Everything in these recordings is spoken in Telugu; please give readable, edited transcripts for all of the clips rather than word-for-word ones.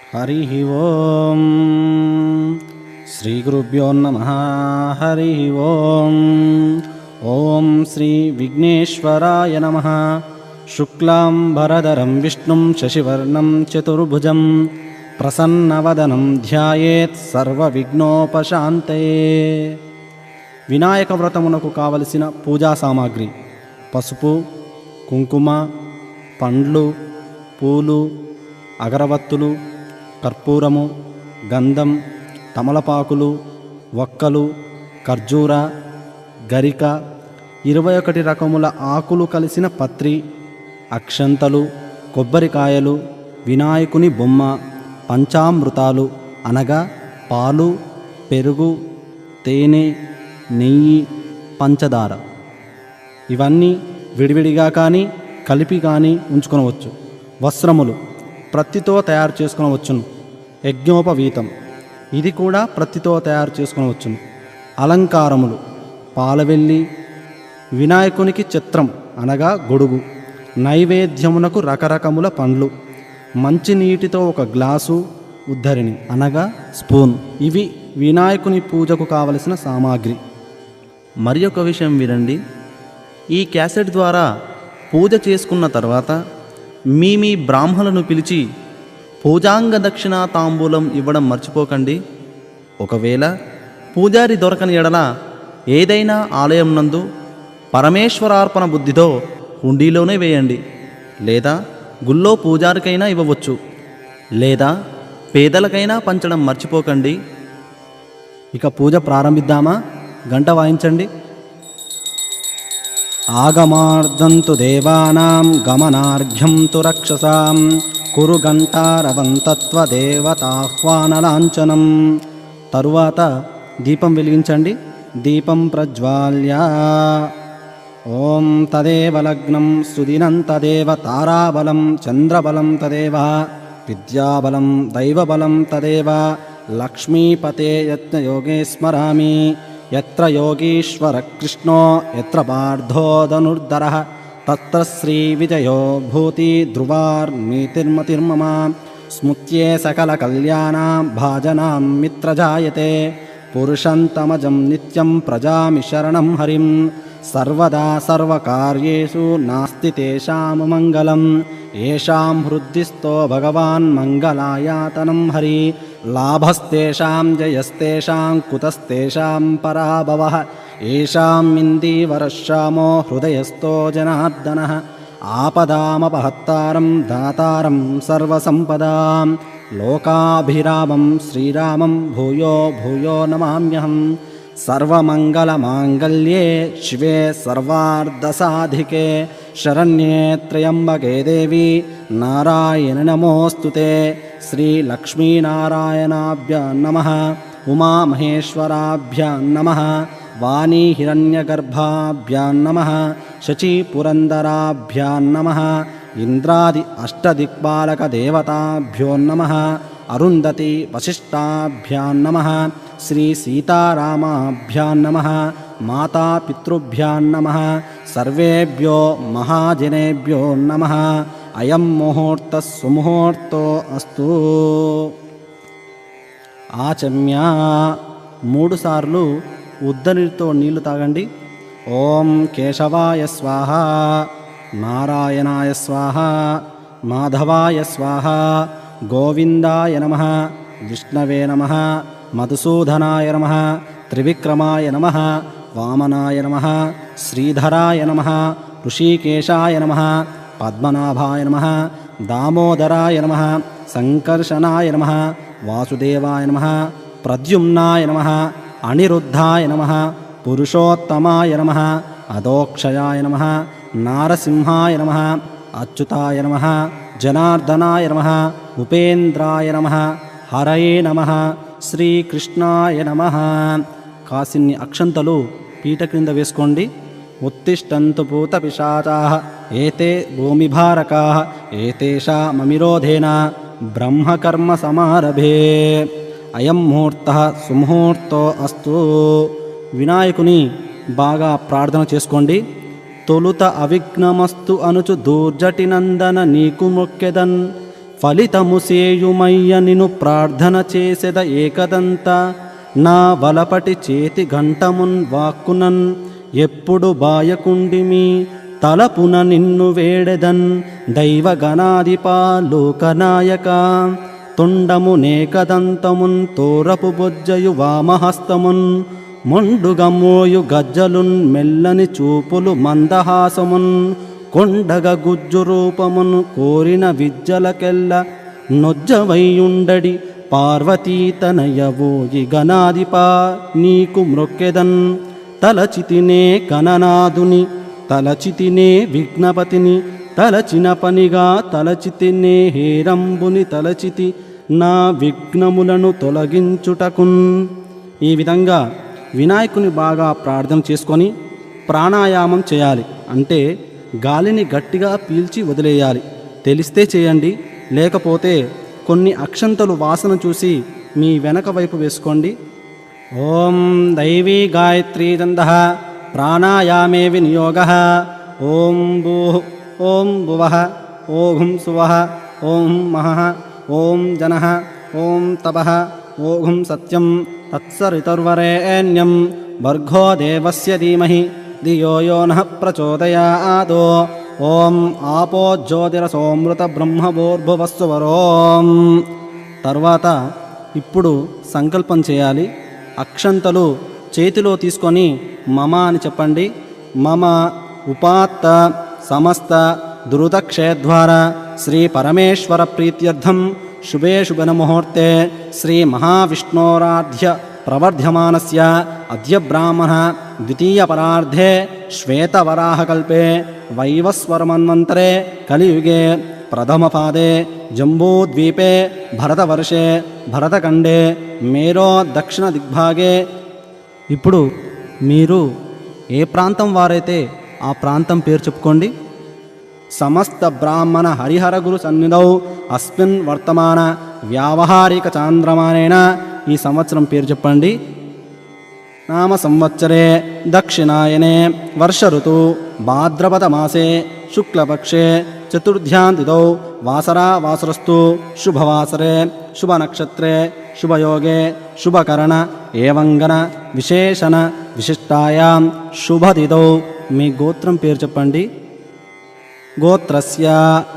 హరి ఓం శ్రీ గురుభ్యో నమః. హరి ఓం. ఓం శ్రీ విఘ్నేశ్వరాయ నమః. శుక్లాంబరధరం విష్ణుం శశివర్ణం చతుర్భుజం ప్రసన్నవదనం ధ్యాయేత్ సర్వవిఘ్నోపశాంతయే. వినాయక వ్రతమునకు కావలసిన పూజా సామాగ్రి: పసుపు, కుంకుమ, పండ్లు, పూలు, అగరవత్తులు, కర్పూరము, గంధం, తమలపాకులు, వక్కలు, ఖర్జూర, గరిక, 21 రకముల ఆకులు కలిసిన పత్రి, అక్షంతలు, కొబ్బరికాయలు, వినాయకుని బొమ్మ, పంచామృతాలు అనగా పాలు, పెరుగు, తేనె, నెయ్యి, పంచదార. ఇవన్నీ విడివిడిగా కానీ కలిపి కానీ ఉంచుకొనవచ్చు. వస్త్రములు ప్రత్తితో తయారు చేసుకొనవచ్చును. యజ్ఞోపవీతం, ఇది కూడా ప్రత్తితో తయారు చేసుకొనవచ్చును. అలంకారములు: పాలవెల్లి, వినాయకునికి చిత్రం అనగా గొడుగు, నైవేద్యమునకు రకరకముల పండ్లు, మంచినీటితో ఒక గ్లాసు, ఉద్ధరిణి అనగా స్పూన్. ఇవి వినాయకుని పూజకు కావలసిన సామాగ్రి. మరి ఒక విషయం వినండి. ఈ క్యాసెట్ ద్వారా పూజ చేసుకున్న తర్వాత మీ బ్రాహ్మణులను పిలిచి పూజాంగ దక్షిణ తాంబూలం ఇవ్వడం మర్చిపోకండి. ఒకవేళ పూజారి దొరకని ఎడల ఏదైనా ఆలయం నందు పరమేశ్వరార్పణ బుద్ధితో హుండీలోనే వేయండి. లేదా గుళ్ళో పూజారికైనా ఇవ్వవచ్చు. లేదా పేదలకైనా పంచడం మర్చిపోకండి. ఇక పూజ ప్రారంభిద్దామా? గంట వాయించండి. ఆగమార్ధంతు దేవానాం గమనార్ఘ్యం తు రక్షసాం కురు ఘంటారవంతత్వదేవతాహ్వానలాంఛనం. తరువాత దీపం వెలిగించండి. దీపం ప్రజ్వాల్య ఓం తదేవ లగ్నం సుదినం తదేవ తారాబలం చంద్రబలం తదేవ విద్యాబలం దైవబలం తదేవ లక్ష్మీపతే యజ్ఞయోగే స్మరామి. యత్ర యోగీశ్వర కృష్ణో యత్ర పార్థో ధనుర్ధరః తత్ర శ్రీ విజయో భూతి ధ్రువార్మీతిర్మతిర్మమ. స్మృత్యే సకల కళ్యాణాం భాజనాం మిత్రజాయతే. పురుషంతమజం నిత్యం ప్రజామి శరణం హరిం. సర్వదా సర్వకార్యేషు నాస్తి తేషాం మంగళం. ఏషాం హృద్దిస్థో భగవాన్ మంగళాయాతనం హరి. లాభస్తేషాం జయస్తేషాం కుతస్తేషాం పరాభవః. ఏషాం ఇందీవరశ్యామో హృదయస్థో జనార్దనః. ఆపదామపహత్తారం దాతారం సర్వసంపదాం. లోకాభిరామం శ్రీరామం భూయో భూయో నమామ్యహం. సర్వమంగళమాంగళ్యే శివే సర్వార్ధసాధికే శరణ్యే త్ర్యంబకే దేవి నారాయణ నమోస్తుతే. శ్రీ లక్ష్మీనారాయణాభ్యాం నమః. ఉమామహేశ్వరాభ్యాం నమః. వాణీ హిరణ్యగర్భాభ్యాం నమః. శచీపురందరాభ్యాం నమః. ఇంద్రాది అష్టదిక్పాలక దేవతాభ్యో నమః. అరుంధతి వశిష్టాభ్యాం నమః. శ్రీ సీతారామాభ్యాం నమః. మాతాపితృభ్యాం నమః. సర్వేభ్యో మహాజనేభ్యో నమః. అయం ముహూర్త సుముహూర్తో అస్తు. ఆచమ్య 3 సార్లు ఉద్దరితో నీళ్లు తాగండి. ఓం కేశవాయ స్వాహ, నారాయణాయ స్వాహ, మాధవాయ స్వాహ, గోవిందాయ నమః, విష్ణవే నమః, మధుసూదనాయ నమః, త్రివిక్రమాయ నమః, వామనాయ నమః, శ్రీధరాయ నమః, ఋషికేశాయ నమః, పద్మనాభాయ నమః, దామోదరాయ నమః, సంకర్షణాయ నమః, వాసుదేవాయ నమః, ప్రద్యుమ్నాయ నమః, అనిరుద్ధాయ నమః, పురుషోత్తమాయ నమః, అదోక్షయాయ నమః, నారసింహాయ నమః, అచ్యుతాయ నమః, జనార్దనాయ నమః, ఉపేంద్రాయ నమః, హరయే నమః, శ్రీకృష్ణాయ నమః. కాసిన్ని అక్షంతలు పీట క్రింద వేసుకోండి. ఉత్తిష్టంతు పూత పిశాచాః ఏతే భూమిభారకాః ఏతేషామమిరోధేన బ్రహ్మకర్మ సమారభే. అయం ముహూర్తః సుముహూర్తో అస్తు. వినాయకుని బాగా ప్రార్థన చేసుకోండి. తొలుత అవిఘ్నమస్తు అనుచు దూర్జటి నందన నీకు మొక్కెదన్ ఫలితము సేయుమయ్య నిను ప్రార్థన చేసెద ఏకదంత నా వలపటి చేతి గంటమున్ వాక్కునన్ ఎప్పుడు బాయకుండిమి తలపున నిన్ను వేడెదన్ దైవగణాధిపా లోకనాయక తొండము నేకదంతమున్ తోరపు బొజ్జయు వామహస్తమున్ మొండుగమోయు గజ్జలున్ మెల్లని చూపులు మందహాసమున్ కొండగ గుజ్జు రూపమును కోరిన విద్యలకెల్ల నొజ్జవైయుండడి పార్వతీతనయవోయి గణాధిపా నీకు మ్రొక్కెదన్ తలచితినే గణనాథుని తలచితినే విఘ్నపతిని తలచిన పనిగా తలచితినే హేరంబుని తలచితి నా విఘ్నములను తొలగించుటకున్. ఈ విధంగా వినాయకుని బాగా ప్రార్థన చేసుకొని ప్రాణాయామం చేయాలి. అంటే గాలిని గట్టిగా పీల్చి వదిలేయాలి. తెలిస్తే చేయండి, లేకపోతే కొన్ని అక్షంతలు వాసన చూసి మీ వెనక వైపు వేసుకోండి. ఓం దైవీ గాయత్రీ దందః ప్రాణాయామే వినియోగః. ఓం భూః ఓం భువః ఓం సువః ఓం మహః ఓం జనః ఓం తపః ఓం సత్యం తత్సరితుర్వరేణ్యం భర్గో దేవస్య ధీమహి ధియో యో నః ప్రచోదయాద్. ఓం ఆపో జ్యోతిరసోమృత బ్రహ్మభూర్భువస్సువరోం. తర్వాత ఇప్పుడు సంకల్పం చేయాలి. అక్షంతలు చేతిలో తీసుకొని మమ అని చెప్పండి. మమ ఉపాత్త సమస్త దురుతక్షేద్వార శ్రీ పరమేశ్వర ప్రీత్యర్థం శుభే శుభన ముహూర్తే శ్రీ మహావిష్ణోరాధ్య ప్రవర్ధ్యమానస్య అద్య బ్రాహ్మణ ద్వితీయ పరార్ధే శ్వేతవరాహకల్పే వైవస్వరమన్వంతరే కలియుగే ప్రథమపాదే జంబూద్వీపే భరతవర్షే భరతఖండే మేరో దక్షిణ దిగ్భాగే. ఇప్పుడు మీరు ఏ ప్రాంతం వారైతే ఆ ప్రాంతం పేరు చెప్పుకోండి. సమస్త బ్రాహ్మణ హరిహర గురు సన్నిధౌ అస్మిన్ వర్తమాన వ్యావహారిక చాంద్రమానేన ఈ సంవత్సరం పేరు చెప్పండి. నామ సంవత్సరే దక్షిణాయనే వర్ష ఋతు భాద్రపద మాసే శుక్లపక్షే చతుర్థ్యాం తిథౌ వాసరా వాసరస్తు శుభవాసరే శుభనక్షత్రే శుభయోగే శుభకరణ ఏవంగన విశేషణ విశిష్టాయాం శుభతిథౌ. మీ గోత్రం పేరు చెప్పండి. గోత్రస్య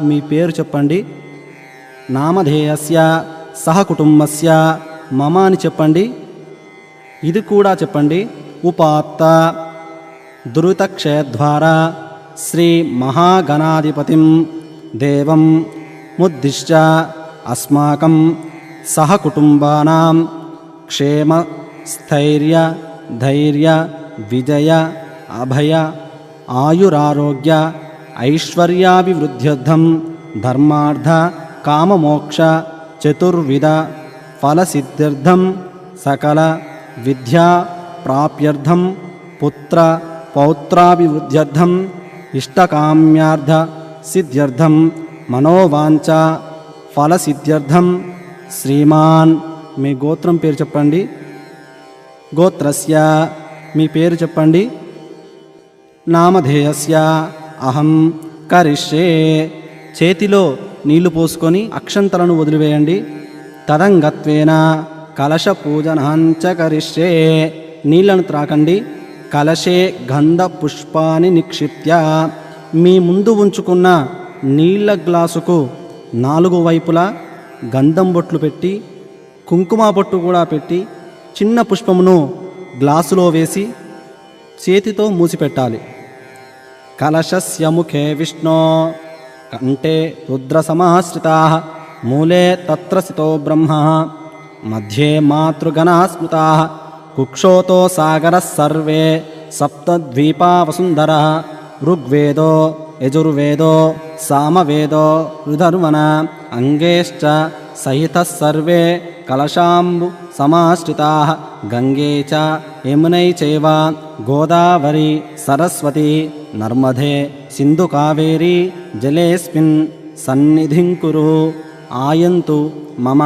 మీ పేరు చెప్పండి. నామధేయస్య సహకుటుంబస్య మమ అని చెప్పండి. ఇది కూడా చెప్పండి. ఉపాత్త దురితక్షేద్వార శ్రీ మహాగణాధిపతిం దేవం ముద్దిశ్య అస్మాకం సహకుటుంబానాం క్షేమ స్థైర్య ధైర్య విజయ అభయ ఆయురారోగ్య ఐశ్వర్యాభివృద్ధ్యర్థం ధర్మార్థ కామమోక్ష చతుర్విధ ఫలసిద్ధ్యర్థం సకల విద్యా ప్రాప్యర్థం పుత్ర పౌత్రాభివృద్ధ్యర్థం ఇష్టకామ్యార్థ సిద్ధ్యర్థం మనోవాంఛ ఫలసిద్ధ్యర్థం శ్రీమాన్. మీ గోత్రం పేరు చెప్పండి. గోత్రస్య మీ పేరు చెప్పండి. నామధేయస్య అహం కరిష్యే. చేతిలో నీళ్లు పోసుకొని అక్షంతలను వదిలివేయండి. తదంగత్వేన కలశ పూజనాంచ కరిష్యే. నీళ్లను త్రాకండి. కలశే గంధ పుష్పాన్ని నిక్షిప్య. మీ ముందు ఉంచుకున్న నీళ్ల గ్లాసుకు 4 వైపులా గంధం బొట్లు పెట్టి కుంకుమ బొట్టు కూడా పెట్టి చిన్న పుష్పమును గ్లాసులో వేసి చేతితో మూసిపెట్టాలి. కలశస్య ముఖే విష్ణో కంఠే రుద్రసమాశ్రితాః మూలే తత్ర స్థితో బ్రహ్మ మధ్యే మాతృగణా స్మృతాః కుక్షోతో సాగరః సర్వే సప్తద్వీపా వసుంధరః ఋగ్వేదో యజుర్వేదో సామవేదో రుధర్వణ అంగేశ్చ సహితః సర్వే కలశాంబు సమాశ్రితాః గంగే చ యమునై చైవ గోదావరి సరస్వతి నర్మదే సింధు కావేరీ జలేస్మిన్ సన్నిధిం కురు. ఆయంతు మమ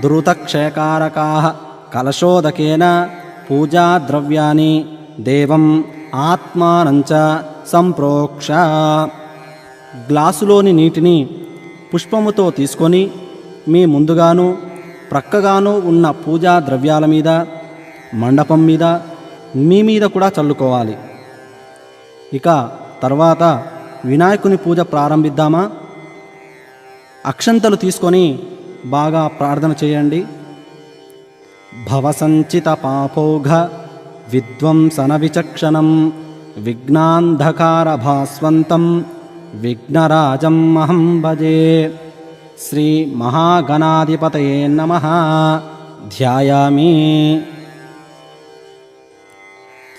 ద్రుతక్షయకారకాః కలశోదకేన పూజాద్రవ్యాని దేవం ఆత్మానంచ సంప్రోక్ష. గ్లాసులోని నీటిని పుష్పముతో తీసుకొని మీ ముందుగాను ప్రక్కగాను ఉన్న పూజా ద్రవ్యాల మీద, మండపం మీద, మీ మీద కూడా చల్లుకోవాలి. ఇక తర్వాత వినాయకుని పూజ ప్రారంభిద్దామా? అక్షంతలు తీసుకొని బాగా ప్రార్థన చేయండి. భవసంచిత పాపౌఘ విధ్వంసన విచక్షణం విఘ్నాంధకార భాస్వంతం విఘ్నరాజం అహం భజే. శ్రీ మహాగణాధిపతయే నమః. ధ్యాయామి.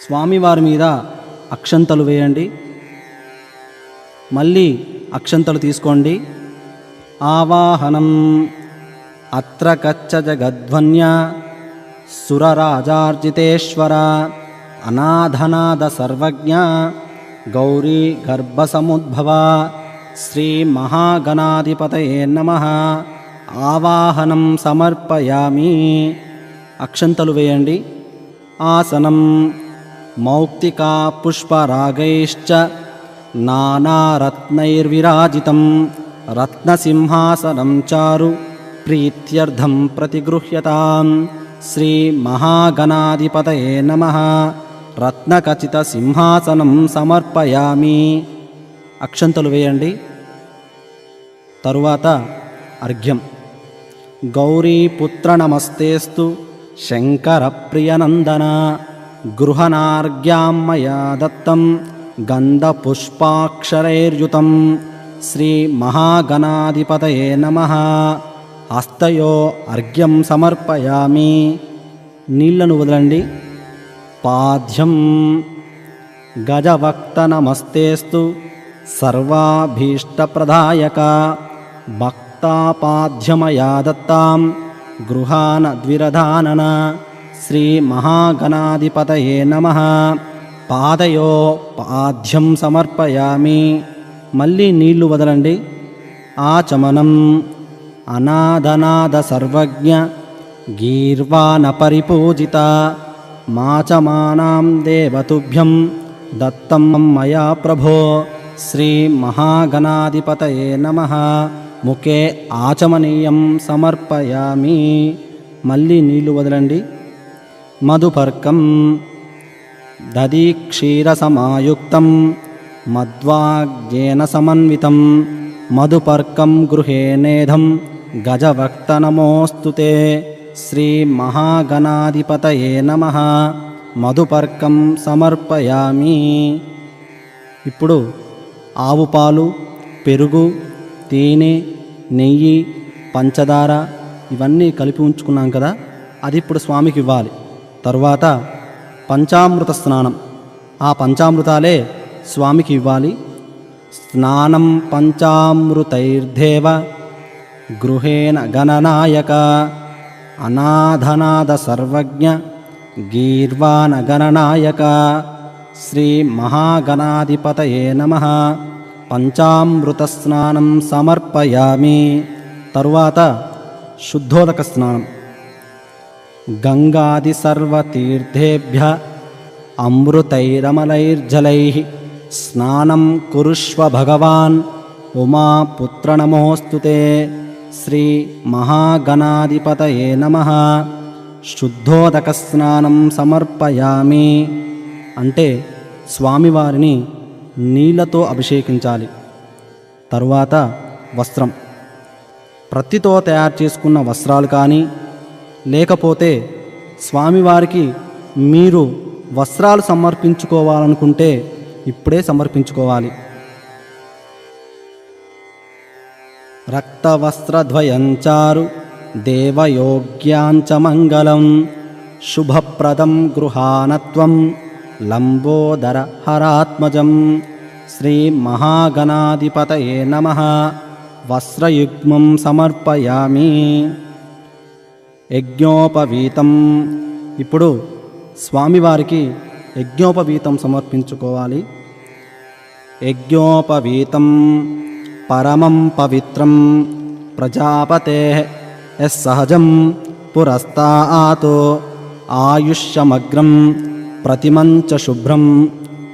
స్వామివారి మీద అక్షంతలు వేయండి. మళ్ళీ అక్షంతలు తీసుకోండి. ఆవాహనం. అత్ర కచ్చ జగధ్వన్య సురరాజార్జితేశ్వర అనాథనాద సర్వజ్ఞ గౌరీ గర్భసముద్భవ. శ్రీ మహాగణాధిపతయే నమః. ఆవాహనం సమర్పయామి. అక్షంతలు వేయండి. ఆసనం. మౌక్తికా పుష్పరాగైశ్చ నానారత్నైర్విరాజితం రత్నసింహాసనం చారు ప్రీత్యర్థం ప్రతిగృహ్యతాం. శ్రీ మహాగణాధిపతయే నమః. రత్నఖచిత సింహాసనం సమర్పయామి. అక్షంతలు వేయండి. తరువాత అర్ఘ్యం. గౌరీపుత్ర నమస్తేస్తు శంకర ప్రియనందన గృహనార్ఘ్యాం మయా దత్తం గంధపుష్పాక్షరైర్యుతం. శ్రీ మహాగణాధిపతయే నమః. హస్తయో అర్ఘ్యం సమర్పయామి. నీళ్లను వదలండి. పాద్యం. గజవక్త నమస్తేస్తు సర్వాభీష్టప్రదాయక భక్తాపాద్యమయా దత్తాం గృహాన ద్విరధానన. శ్రీ మహాగణాధిపతయే నమః. పాదయో పాద్యం సమర్పయామి. మళ్ళీ నీళ్లు వదలండి. ఆచమనం. అనాదనాద సర్వజ్ఞ గీర్వాణ పరిపూజిత మాచమానాం దేవతుభ్యం దత్తం మయా ప్రభో. శ్రీ మహాగణాధిపతయే నమః. ముఖే ఆచమనీయం సమర్పయామి. మళ్ళీ నీళ్లు వదలండి. మధుపర్కం. దధీక్షీరసమాయుక్తం మధ్వాజ్ఞేన సమన్వితం మధుపర్కం గృహే నేధం గజవక్త నమోస్తుతే. శ్రీ మహాగణాధిపతయే నమః. మధుపర్కం సమర్పయామి. ఇప్పుడు ఆవు పాలు, పెరుగు, తేనె, నెయ్యి, పంచదార ఇవన్నీ కలిపి ఉంచుకున్నాం కదా, అది ఇప్పుడు స్వామికి ఇవ్వాలి. తరువాత పంచామృత స్నానం. ఆ పంచామృతాలే స్వామికి ఇవ్వాలి. స్నానం పంచామృతైర్దేవ గృహేణ గణనాయక అనాథనాద సర్వజ్ఞ గీర్వాణ గణనాయక. శ్రీ మహాగణాధిపతయే నమః. పంచామృత స్నానం సమర్పయామి. తరువాత శుద్ధోదక స్నానం. గంగాది సర్వతీర్థేభ్య అమృతైరమలైర్జలైః స్నానం కురుష్వ భగవాన్ ఉమాపుత్ర నమోస్తుతే. శ్రీ మహాగణాధిపతయే నమః. శుద్ధోదక స్నానం సమర్పయామి. అంటే స్వామివారిని నీళ్లతో అభిషేకించాలి. తరువాత వస్త్రం. ప్రత్తితో తయారు చేసుకున్న వస్త్రాలు కానీ, లేకపోతే స్వామివారికి మీరు వస్త్రాలు సమర్పించుకోవాలనుకుంటే ఇప్పుడే సమర్పించుకోవాలి. రక్తవస్త్రద్వయంచారు దేవయోగ్యాంచ మంగళం శుభప్రదం గృహానత్వం లంబోదర హరాత్మజం. శ్రీ మహాగణాధిపతయే నమః. వస్త్రయుగ్మం సమర్పయామి. యజ్ఞోపవీతం. ఇప్పుడు స్వామివారికి యజ్ఞోపవీతం సమర్పించుకోవాలి. యజ్ఞోపవీతం పరమం పవిత్రం ప్రజాపతేః యస్సహజం పురస్తాతో ఆయుష్యమగ్రం ప్రతిమంచ శుభ్రం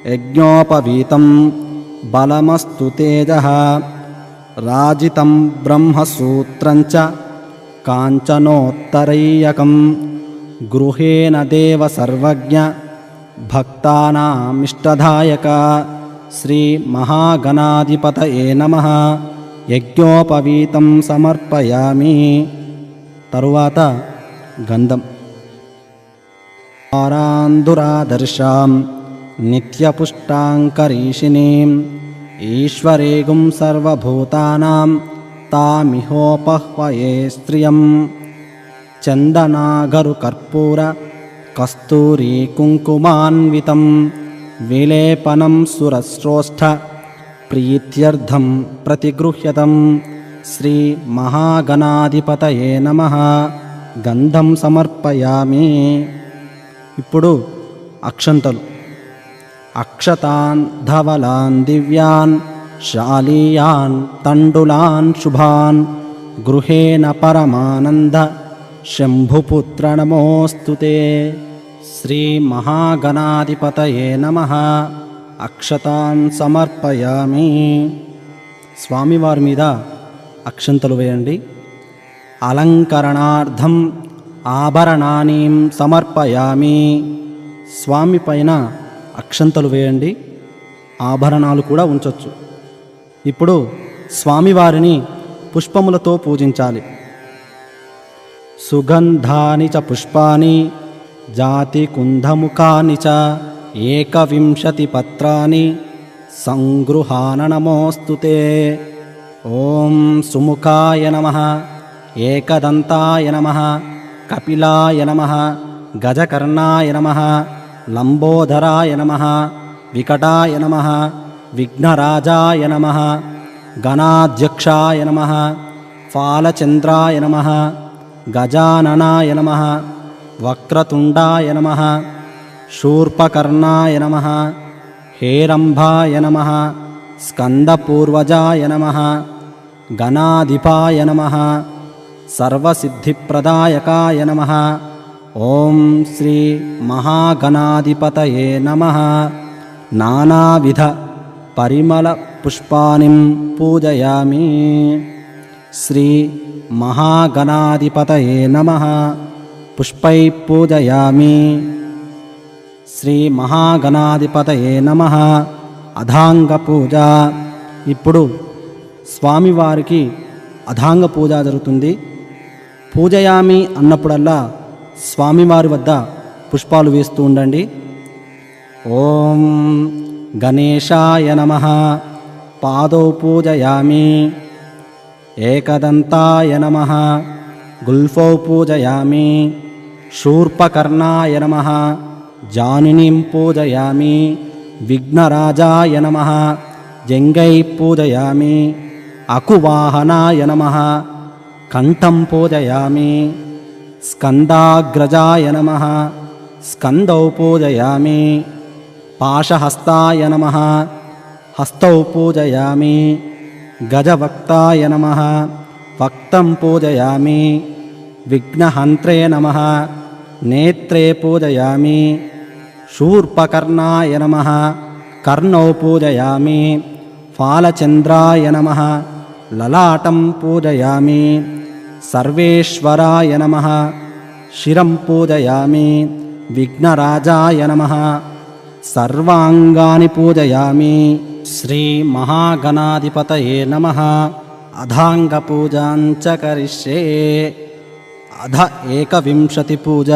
యజ్ఞోపవీతం బలమస్తు తేజః రాజితం బ్రహ్మసూత్రంచ కాంచనోత్తరైయకం గృహేణ దేవ సర్వజ్ఞ భక్తానామిష్టదాయక శ్రీ మహాగణాధిపతయే నమః. యజ్ఞోపవీతం సమర్పయామి. తరువాత గంధం. ఆరాంధురాదర్శాం నిత్యపుష్టాంకరీషిణీం ఈశ్వరేగుం సర్వభూతానాం తామిహోపహ్వయే స్త్రియం చందనాగరు కర్పూర కస్తూరీ కుంకుమాన్వితం విలేపనం సురశ్రోష్ఠ ప్రీత్యర్థం ప్రతిగృహ్యతం. శ్రీ మహాగణాధిపతయే నమః. గంధం సమర్పయామి. ఇప్పుడు అక్షంతలు. అక్షతాన్ ధవలాన్ దివ్యాన్ శాలీయాన్ తండులాన్ శుభాన్ గృహేణ పరమానంద శంభుపుత్ర నమోస్తుతే. శ్రీ మహాగణాధిపతయే నమః. అక్షతాన్ సమర్పయామి. స్వామివారి మీద అక్షంతలు వేయండి. అలంకరణార్థం ఆభరణానీం సమర్పయామి. స్వామి పైన అక్షంతలు వేయండి. ఆభరణాలు కూడా ఉంచొచ్చు. ఇప్పుడు స్వామివారిని పుష్పములతో పూజించాలి. సుగంధాని చ పుష్పాని జాతి కుంధముఖాని చ ఏకవింశతి పత్రాని సంగృహాన నమోస్తుతే. ఓం సుముఖాయ నమః, ఏకదంతాయ నమః, కపిలాయ నమః, గజకర్ణాయ నమః, లంబోదరాయ నమః, వికటాయ నమః, విఘ్నరాజాయ నమః, గణాధ్యక్షాయ నమః, ఫాలచంద్రాయ నమః, గజాననాయ నమః, వక్రతుండాయ నమః, శూర్పకర్ణాయ నమః, హేరంభాయ నమః, స్కందపూర్వజాయ నమః, గణాధిపాయ నమః, సర్వసిద్ధిప్రదాయకాయ నమః. ఓం శ్రీ మహాగణాధిపతయే నమః. నానావిధ పరిమళ పుష్పానిం పూజయామి. శ్రీ మహాగణాధిపతయే నమః. పుష్పై పూజయామి. శ్రీ మహాగణాధిపతయే నమః. అధాంగ పూజ. ఇప్పుడు స్వామివారికి అధాంగ పూజ జరుగుతుంది. పూజయామి అన్నప్పుడల్లా స్వామివారి వద్ద పుష్పాలు వేస్తూ ఉండండి. ఓం గణేశాయ నమః. పాదౌ పూజయామి. ఏకదంతాయ నమః. గుల్ఫౌ పూజయామి. శూర్పకర్ణాయ నమః. జానునీం పూజయామి. విఘ్నరాజాయ నమః. జంగై పూజయామి. అకువాహనాయ నమః. కంఠం పూజయామి. స్కందాగ్రజాయ నమః. స్కందౌ పూజయామి. పాశహస్తాయ నమః. హస్తౌ పూజయామి. గజవక్తాయ నమః. వక్తం పూజయామి. విఘ్నహంత్రే నమః. నేత్రే పూజయామి. శూర్పకర్ణాయ నమః. కర్ణౌ పూజయామి. ఫాలచంద్రాయ నమః. లలాటం పూజయామి. సర్వేశ్వరాయ నమః. శిరం పూజయామి. విఘ్నరాజాయ నమః. సర్వాంగాని పూజయామి. శ్రీ మహాగణాధిపతయే నమః. అధాంగ పూజాంచ కరిష్యే. అధ ఏకవింశతి పూజ.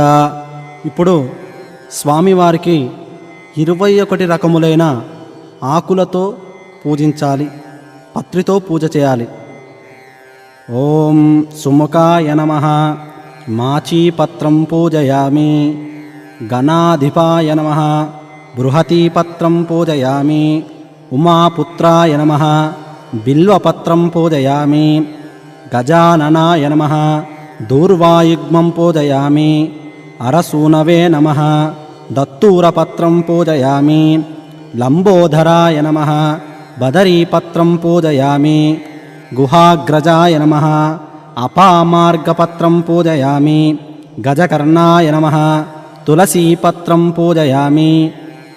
ఇప్పుడు స్వామివారికి 21 రకములైన ఆకులతో పూజించాలి. పత్రితో పూజ చేయాలి. ఓం సుముఖాయ నమః. మాచీపత్రం పూజయామి. గణాధిపాయ నమః. బృహతీపత్రం పూజయామి. ఉమాపుత్రాయ నమః. బిల్వపత్రం పూజయామి. గజాననాయ నమః. దూర్వాయుగ్మం పూజయామి. అరసూనవే నమః. దత్తూరపత్రం పూజయామి. లంబోదరాయ నమః. బదరీపత్రం పూజయామి. గుహాగ్రజాయ నమః. అపామార్గపత్రం పూజయామి. గజకర్ణాయ నమః. తులసీపత్రం పూజయామి.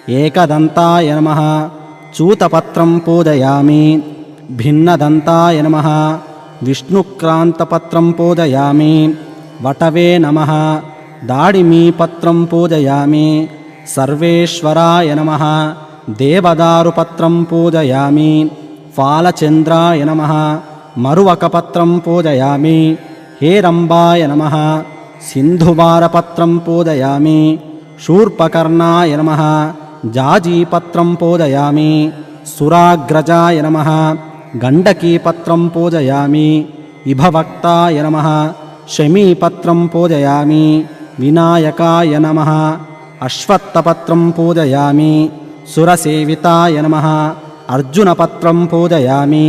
ఏకదంతాయ నమః. చూతపత్రం పూజయామి. భిన్నదంతాయ నమః విష్ణుక్రాంతపత్రం పూజయామి వటవే నమః దాడిమీపత్రం పూజయామి సర్వేశ్వరాయ నమః దేవదారుపత్రం పూజయామి ఫాలచంద్రాయ నమః మరువకపత్రం పూజయామి హేరంబాయ నమః సింధువారపత్రం పూజయామి శూర్పకర్ణాయ నమః జాజీపత్రం పూజయామి సురాగ్రజాయ నమః గండకీపత్రం పూజయామి ఇభవక్తాయ నమః శమీపత్రం పూజయామి వినాయకాయ నమః అశ్వత్థపత్రం పూజయామి సురసేవితాయ నమః అర్జునపత్రం పూజయామి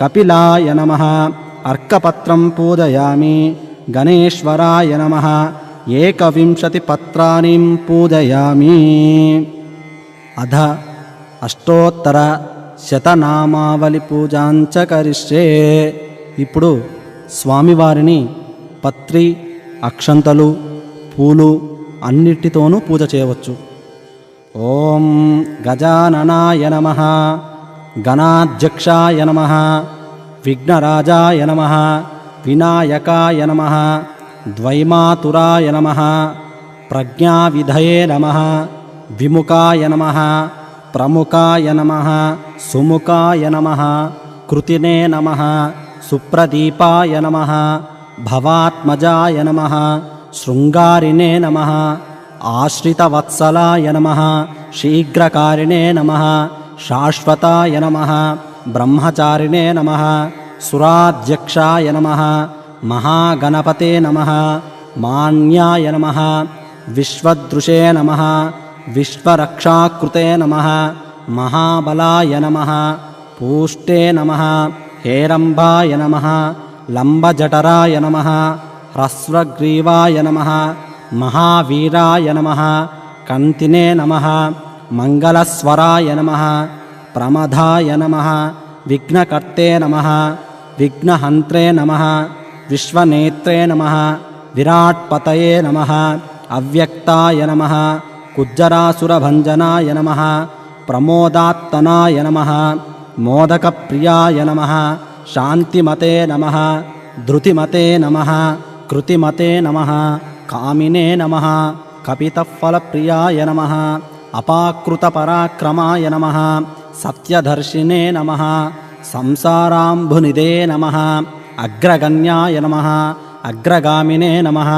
కపిలాయ నమః అర్కపత్రం పూజయామి గణేశ్వరాయ నమః ఏకవింశతి పత్రాని పూజయామి. అధ అష్టోత్తర శతనామావళి పూజాంచ కరిష్యే. ఇప్పుడు స్వామివారిని పత్రి అక్షంతలు పూలు అన్నిటితోనూ పూజ చేయవచ్చు. ఓం గజాననాయ నమః గణాధ్యక్షాయ నమః విఘ్నరాజాయ నమః వినాయకాయ నమః ద్వైమాతురాయ నమః ప్రజ్ఞావిధయే నమః విముఖాయ నమః ప్రముఖాయ నమః సుముఖాయ నమః కృతినే నమః సుప్రదీపాయ నమః భవాత్మజాయ నమః శృంగారిణే నమః ఆశ్రితవత్సలాయ నమః శీఘ్రకారిణే నమః శాశ్వతాయ నమః బ్రహ్మచారిణే నమః సురాధ్యక్షాయ నమః మహాగణపతే నమః మాన్యాయ నమః విశ్వదృశే నమః విశ్వరక్షాకృతే నమః మహాబలాయ నమః పూష్టే నమః హేరంబాయ నమః లంబజఠరాయ నమః హ్రస్వగ్రీవాయ నమః మహావీరాయ నమః కంతినే నమః మంగళస్వరాయ నమః ప్రమదాయ నమః విఘ్నకర్తే నమః విఘ్నహంత్రే నమః విశ్వనేత్రే నమః విరాట్పతయే నమః అవ్యక్తాయ నమః కుజ్జరాసురభంజనాయ నమః ప్రమోదాత్తనాయ నమః మోదకప్రియాయ నమః శాంతిమతే నమః ధృతిమతే నమః కృతిమతే నమః కామినే నమః కపితఫలప్రియాయ నమః అపాకృతపరాక్రమాయ నమః సత్యదర్శినే నమః సంసారాంబునిదే నమః అగ్రగణ్యాయ నమః అగ్రగామినే నమః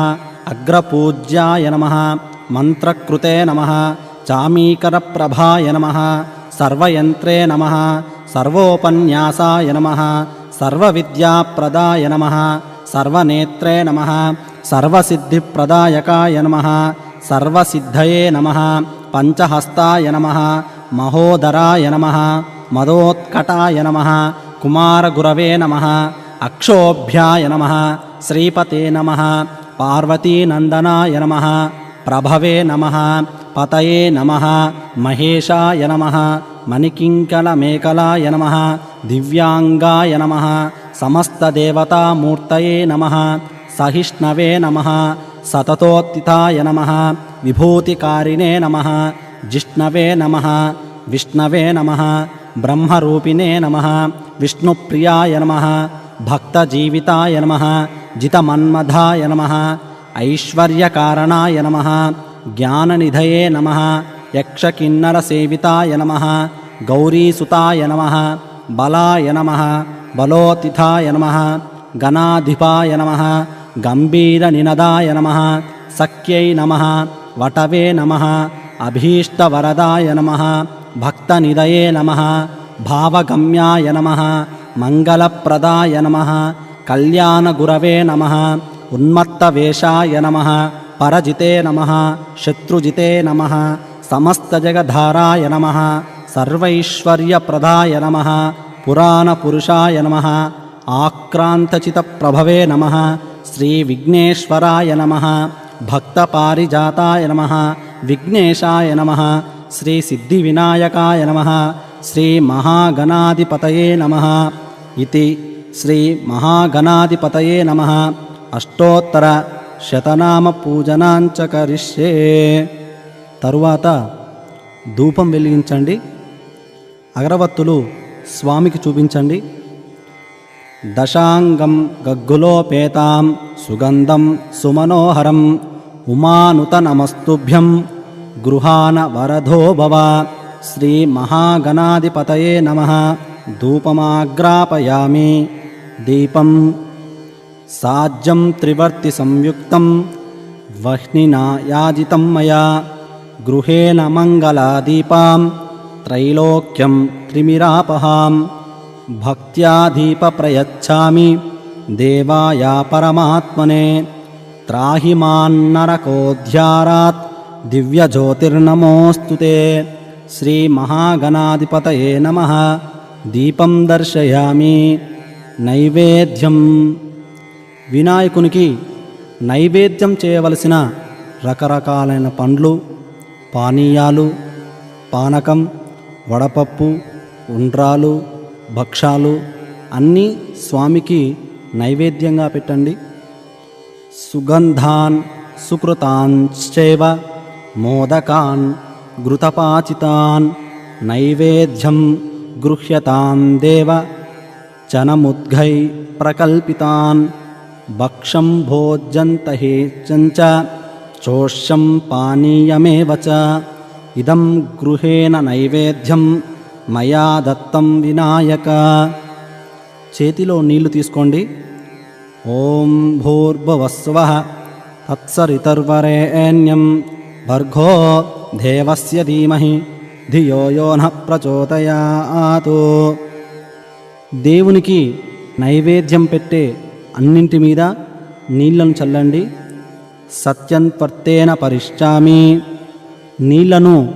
అగ్రపూజ్యాయ నమః మంత్రకృతే నమః చామీకరప్రభాయ నమః సర్వయంత్రే నమః సర్వోపన్యాసాయ నమః సర్వవిద్యాప్రదాయ నమః సర్వనేత్రే నమః సర్వసిద్ధిప్రదాయకాయ నమః సర్వసిద్ధయే నమః పంచహస్తాయ నమః మహోదరాయ నమః మదోత్కటాయ నమః కుమారగురవే నమః అక్షోభ్యాయ నమః శ్రీపతే నమః పార్వతీనందనాయ నమః ప్రభవే నమః పతయే నమః మహేశాయ నమః మణికింకలమేకలాయ నమః దివ్యాంగాయ నమః సమస్తదేవతామూర్తయే నమః సహిష్ణవే నమః సతతోత్థితాయ నమః విభూతికారిణే నమః జిష్ణవే నమః విష్ణవే నమః బ్రహ్మరూపిణే నమః విష్ణుప్రియాయ నమః భక్తజీవితాయ నమః జితమన్మథాయ నమః ఐశ్వర్యకారణాయ నమః జ్ఞాననిధయే నమః యక్షకిన్నరసేవితాయ నమః గౌరీసుతాయ నమః బలాయ నమః బలోతిథాయ నమః గణాధిపాయ నమః గంభీరనినదాయ నమః సఖ్యై నమః వటవే నమః అభీష్టవరదాయ నమః భక్తనిదయే నమః భావగమ్యాయ నమః మంగళప్రదాయ నమః కళ్యాణగురవే నమః ఉన్మత్తవేషాయ నమః పరజితే నమః శత్రుజితే నమః సమస్తజగద్ధారాయ నమః సర్వైశ్వర్యప్రదాయ నమః పురాణపురుషాయ నమః ఆక్రాంతచితప్రభవే నమః శ్రీవిఘ్నేశ్వరాయ నమః భక్తపారిజాతాయ నమః విఘ్నేశాయ నమః శ్రీసిద్ధివినాయకాయ నమః శ్రీమహాగణాధిపతయే నమః ఇతి శ్రీమహాగణాధిపతయే నమః అష్టోత్తర శతనామ పూజనాంచ కరిష్యే. తరువాత ధూపం వెలిగించండి, అగరవత్తులు స్వామికి చూపించండి. దశాంగం గగ్గులోపేతాం సుగంధం సుమనోహరం ఉమానుత నమస్తుభ్యం గృహాన వరదో భవ. శ్రీ మహాగణాధిపతయే నమః. ధూపమాగ్రాపయామి. దీపం సాజ్యం త్రివర్తి సంయుక్తం వహ్నినా యాజితం మయా. గృహేణ మంగళాదీపాం త్రైలోక్యం త్రిమిరాపహాం. భక్త్యా దీప ప్రయచ్ఛామి దేవాయ పరమాత్మనే. త్రాహి మాన్నరకోధ్యారాత్ దివ్యజ్యోతిర్నమోస్తుతే. శ్రీ మహాగణాధిపతయే నమః. దీపం దర్శయామి. నైవేద్యం. వినాయకునికి నైవేద్యం చేయవలసిన రకరకాలైన పండ్లు, పానీయాలు, పానకం, వడపప్పు, ఉండ్రాలు, భక్షాలు అన్నీ స్వామికి నైవేద్యంగా పెట్టండి. సుగంధాన్ సుకృతాంశ్చైవ మోదకాన్ ఘృతపాచితాన్ నైవేద్యం గృహ్యతాం దేవ చనముద్ఘై ప్రకల్పితాన్. భక్షం భోజ్యంతహే చంచ చోష్యం పానీయమేవ చ. ఇదం గృహేణ నైవేద్యం మయా దత్తం వినాయక. చేతిలో నీళ్లు తీసుకోండి. ఓం భూర్భువస్సువః తత్సవితుర్వరేణ్యం భర్గో దేవస్య ధీమహి ధియో యో నః ప్రచోదయాత్. దేవునికి నైవేద్యం పెట్టే అన్నింటి మీద నీళ్లను చల్లండి. సత్యంత్వర్తేన పరిష్టామి. నీళ్లను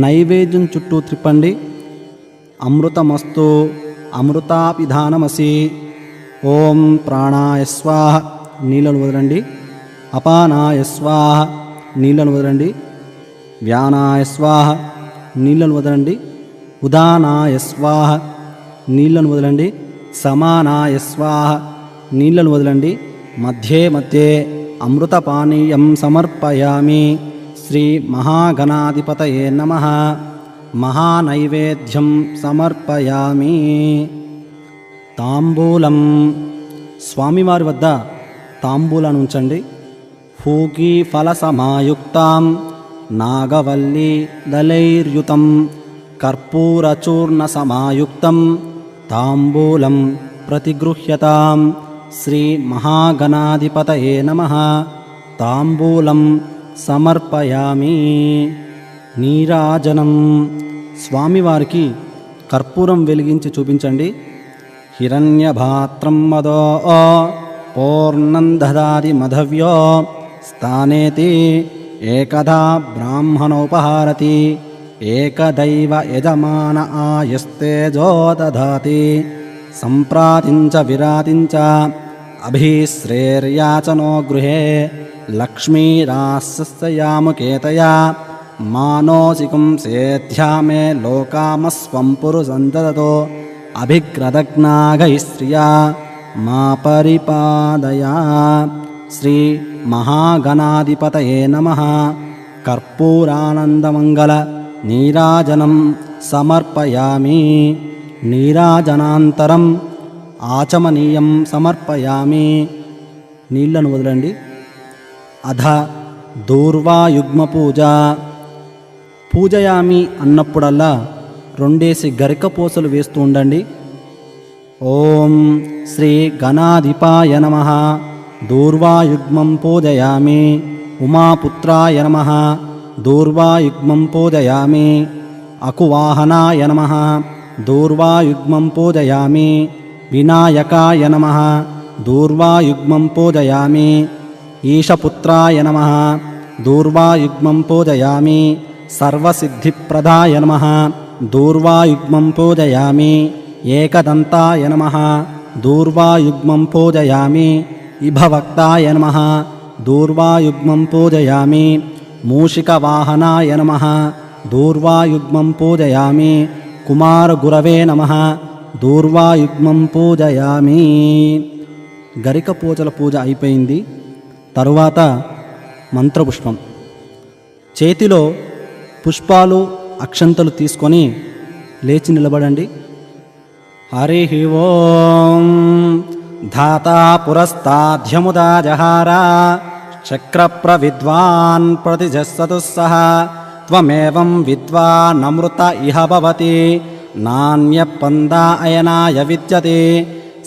నైవేద్యం చుట్టూ త్రిప్పండి. అమృతమస్తు అమృతాపిధానమసి. ఓం ప్రాణాయ స్వాహ. నీళ్లను వదలండి. అపానాయ స్వాహ. నీళ్లను వదలండి. వ్యానాయ స్వాహ. నీళ్లను వదలండి. ఉదానాయ స్వాహ. నీళ్లను వదలండి. సమానాయ స్వాహ. నీళ్లను వదలండి. మధ్యే మధ్యే అమృతపానీయం సమర్పయామి. శ్రీ మహాగణాధిపతయే నమః. మహానైవేద్యం సమర్పయామి. తాంబూలం. స్వామివారి వద్ద తాంబూలాన్ని ఉంచండి. ఫూకీ ఫలసమాయుక్తాం నాగవల్లీ దళైర్యుతం కర్పూరచూర్ణ సమాయుక్తం తాంబూలం ప్రతిగృహ్యతాం. శ్రీ మహాగణాధిపతయే నమః. తాంబూలం సమర్పయామి. నీరాజనం. స్వామివారికి కర్పూరం వెలిగించి చూపించండి. హిరణ్యభాత్రం మదో పూర్ణం దదాతి మధవ్యో స్థానేతి ఏకదా బ్రాహ్మణోపహారతి ఏకదైవ యజమాన ఆయస్తేజో దదాతి. సంప్రాతించ విరాతించ అభిశ్రేర్యాచనో గృహే లక్ష్మీరాస్యయాముకేతయా మానోసికం సేధ్యా మే లోకామస్వం పురుషందతో అభిగ్రదగ్నాగైశ్రియా మా పరిపాదయా. శ్రీ మహాగణాధిపతయే నమః. కర్పూరానందమంగళ నీరాజనం సమర్పయామి. నీరాజనాంతరం ఆచమనీయం సమర్పయామి. నీళ్లను వదలండి. అధ దూర్వాయుగ్మ పూజ. పూజయామి అన్నప్పుడల్లా 2 గరికపోసలు వేస్తూ ఉండండి. ఓం శ్రీ గణాధిపాయ నమః. దూర్వాయుగ్మం పూజయామి. ఉమాపుత్రాయ నమః. దూర్వాయుగ్మం పూజయామి. అకువాహనాయ నమః. దూర్వాయుగ్మం పూజయామి. వినాయకాయ నమః. దూర్వాయుగ్మం పూజయామి. ఈశపుత్రాయ నమః. దూర్వాయుగ్మం పూజయామి. సర్వసిద్ధిప్రదాయ నమః. దూర్వాయుగ్మం పూజయామి. ఏకదంతాయ నమః. దూర్వాయుగ్మం పూజయామి. ఇభవక్తాయ నమః. దూర్వాయుగ్మం పూజయామి. మూషికవాహనాయ నమః. దూర్వాయుగ్మం పూజయామి. కుమారగురవే నమః. దూర్వాయుగ్మం పూజయామి. గరిక పూజల పూజ అయిపోయింది. తరువాత మంత్రపుష్పం. చేతిలో పుష్పాలు అక్షంతలు తీసుకొని లేచి నిలబడండి. हरिः ओं धाता पुरस्ताद्यमुदा जहार चक्रप्रविद्वान् प्रतिजस्सतु सः त्वमेवं विद्वानमृत इह भवति नान्यपन्दायनाय विद्यते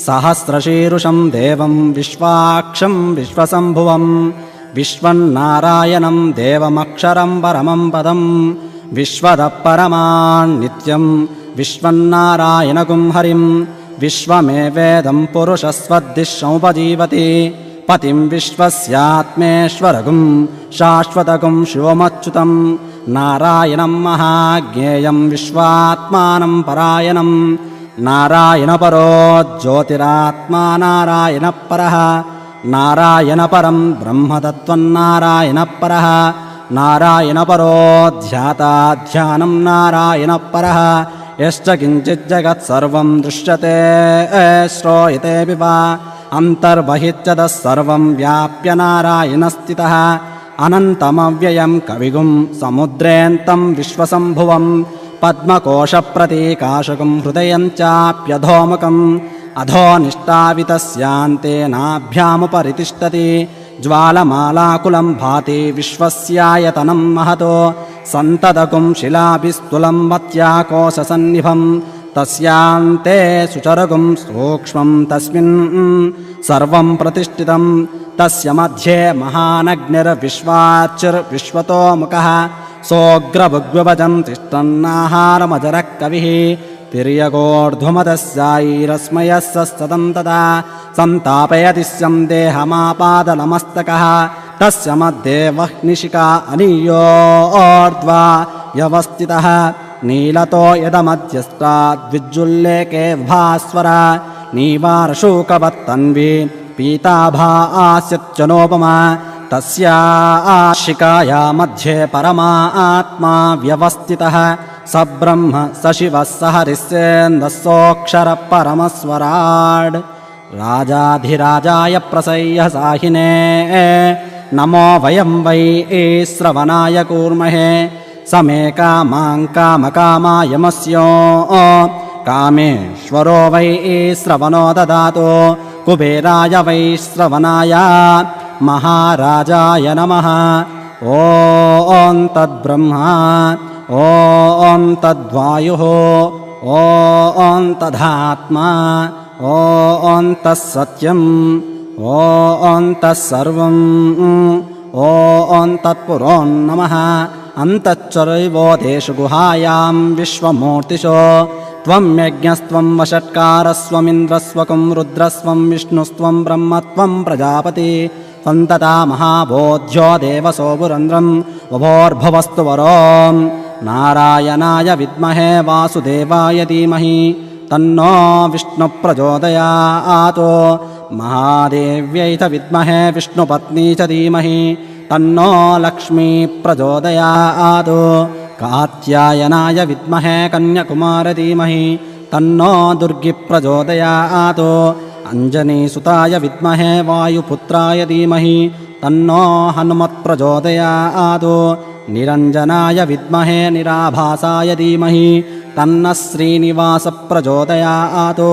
सहस्रशीरुषं देवं विश्वाक्षं विश्वसम्भुवं विश्वन्नारायणं देवमक्षरं परमं पदं विश्वतः परमान्नित्यं विश्वन्नारायणगुं हरिं विश्वमेवेदं पुरुषस्वद्दिशमुपजीवति पतिं विश्वस्यात्मेश्वरगुं शाश्वतगुं शिवमच्युतं नारायणं महाज्ञेयं विश्वात्मानं परायणं नारायणपरो ज्योतिरात्मा नारायणपरः नारायणपरं ब्रह्मतत्त्वन्नारायणपरः नारायणपरो ध्याता ध्यानं नारायणपरः यश्च किञ्चिज्जगत्सर्वं दृश्यते श्रूयतेऽपि वा अन्तर्बहिश्च सर्वं व्याप्य नारायणस्थितः अनन्तमव्ययं कविगुं समुद्रेऽन्तं विश्वसम्भुवं पद्मकोशप्रतीकाशकं हृदयं चाप्यधोमुखम् अधोनिष्ठावितस्यान्ते नाभ्यामुपरितिष्ठति ज्वालमालाकुलं भाति विश्वस्यायतनं महतो सन्ततकुं शिलाभिस्तुलं मत्याकोशसन्निभं तस्यान्ते सुचरगुं सूक्ष्मं तस्मिन् सर्वं प्रतिष्ठितं तस्य मध्ये महानग्निर्विश्वाचिर्विश्वतोमुखः सोऽग्रभुग्वभजं तिष्ठन्नाहारमजरः कविः तिर्यगोर्ध्वमदस्यायैरस्मयः सततं तदा सन्तापयति स्यं देहमापादलमस्तकः तस्य मध्ये वह्निशिखा अनीयोर्ध्वा व्यवस्थितः नीलतो यदमध्यस्ताद्विज्जुल्लेके भास्वर नीवारशूकवत्तन्वी पीताभा आस्यच्चनोपमा तस्या शिखाया मध्ये परमा व्यवस्थितः स ब्रह्म स शिवः स हरिस्सेन्दः सोऽक्षरः परमस्वराड् राजाधिराजाय प्रसह्य साहिने नमो वयं वै श्रवणाय कूर्महे समे कामां कामकामायमस्यो कामेश्वरो वै श्रवणो ददातु कुबेराय वै श्रवणाय महाराजाय नमः ॐ तद्ब्रह्मा ॐ तद्वायुः ॐ तदात्मा ॐ तत्सत्यम् ॐ तत्सर्वं ॐ तत्पुरो नमः अन्तश्चरैवोदेषु गुहायां विश्वमूर्तिषु त्वं यज्ञस्त्वं वषट्कारस्त्वमिन्द्रस्त्वं रुद्रस्त्वं विष्णुस्त्वं ब्रह्मत्वं प्रजापति त्वन्तता महाबोध्यो देवसो पुरन्द्रं उभोर्भवस्तु वरो नारायणाय विद्महे वासुदेवाय धीमहि तन्नो विष्णुप्रचोदयात् महादेव्यै च विद्महे विष्णुपत्नी च धीमहि तन्नो लक्ष्मी प्रचोदयात् कात्यायनाय विद्महे कन्याकुमारी धीमहि तन्नो दुर्गी प्रचोदयात् अंजनीसुताय विद्महे वायुपुत्राय धीमहि तन्नो हनुमत् प्रचोदयात् निरञ्जनाय विद्महे निराभासाय धीमहि तन्नः श्रीनिवास प्रचोदयात्